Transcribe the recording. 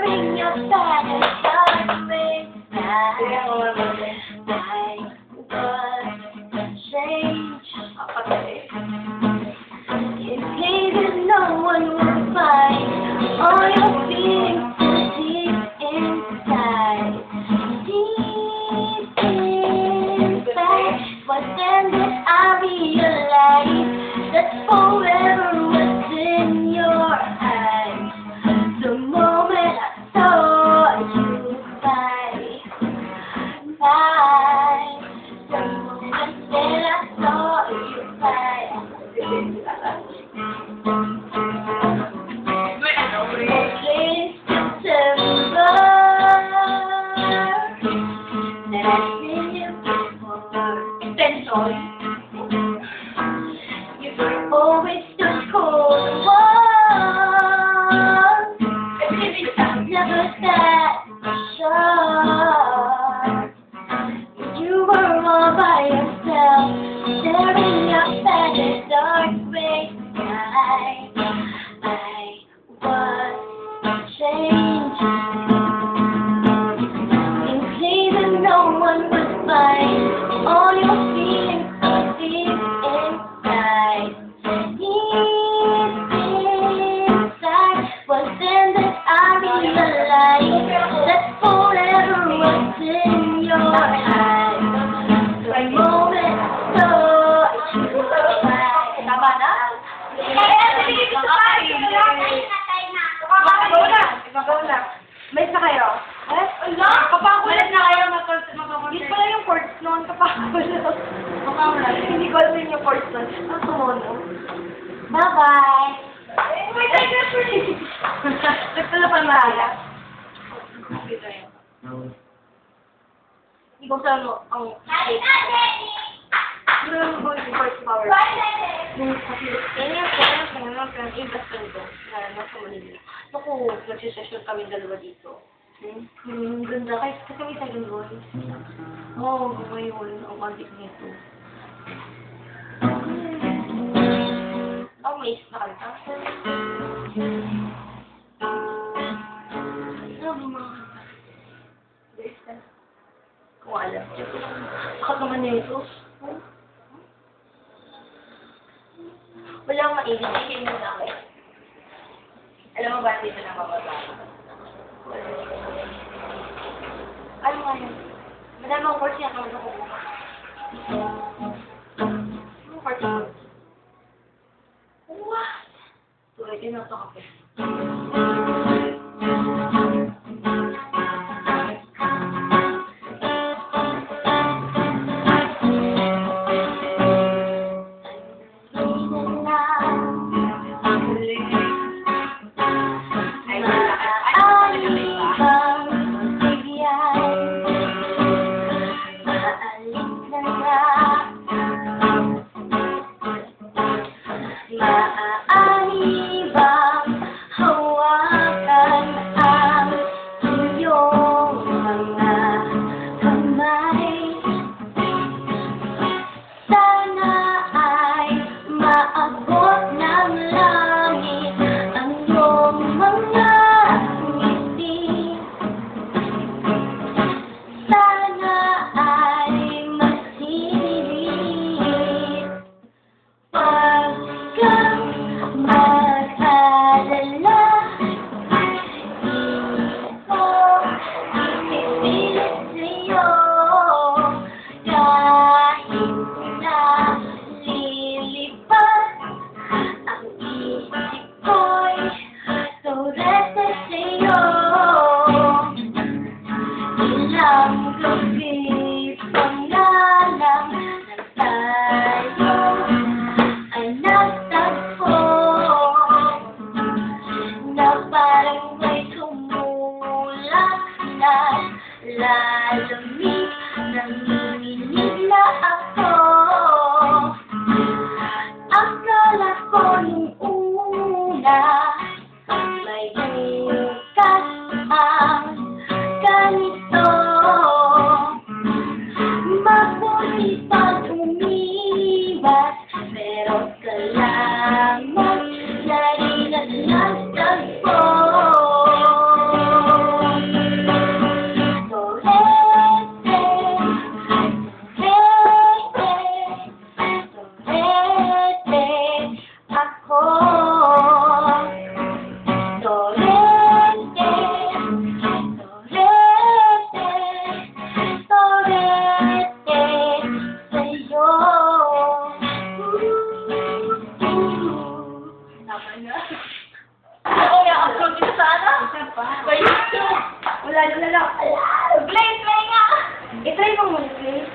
staring up at a dark way. I was changed. In case no one will find all your feelings deep inside. Deep inside. But then did I realize that forever was in your eyes. The moment I saw you by, the moment that I saw you by. Late September, that I seen you before. Extension. You always stood cold warm. Never that sharp. You were all by yourself, staring up at the dark gray sky. I was changed. In case no one would find all your feelings so deep inside. Deep inside. But then that I realized that forever was in your eyes. The moment I saw you by. Tama na? Magaw na. May isa kayo? Kapakulat na kayo. Hindi pala yung chords noon. Kapakulat. Hindi ko alam yung chords noon. Ang sumono. Bye-bye. Wait, I got you. Nagtala pa mahaya. Hindi ko sa ano, ang... Ano lang mo yung chords power? Yan yung pinag-invest ko nito na nasa Manila. Naku, nagsisession kami dalawa dito. Ganda. Kasi may second voice. Oo, ngayon. Ang kontik nito. Oh, may na kanta. Ano ba mga kanta? Kung alam. Bakit naman nito? Walang maibig. Hindi mo na ako. Alam mo ba dito na mababa? Ano nga yun? Madami ang course niya kung ano ko. Ano course niya? What? Tulad yun ang kape. Maaari bang hawakan ang iyong mga kamay? Sana ay maabot ng langit ang iyong mga ngiti. Sana ay masilit mag-alala, ito ipipilit sa'yo kahit na lilipat ang isip ko'y surrender sa'yo. Ilang gabi pa nga lang na tayo ay nagtagpo na parang may tumulak na lalamig, nanginginig na ako. Akala ko nung una may bukas ang ganito. Mabuti pag umiwas, pero salamat na rin at nagtagpo. Tama na. Ako may upload dito sa ano? Sa YouTube. Wala na lang. Blaze, may nga! I-try mo muna, please.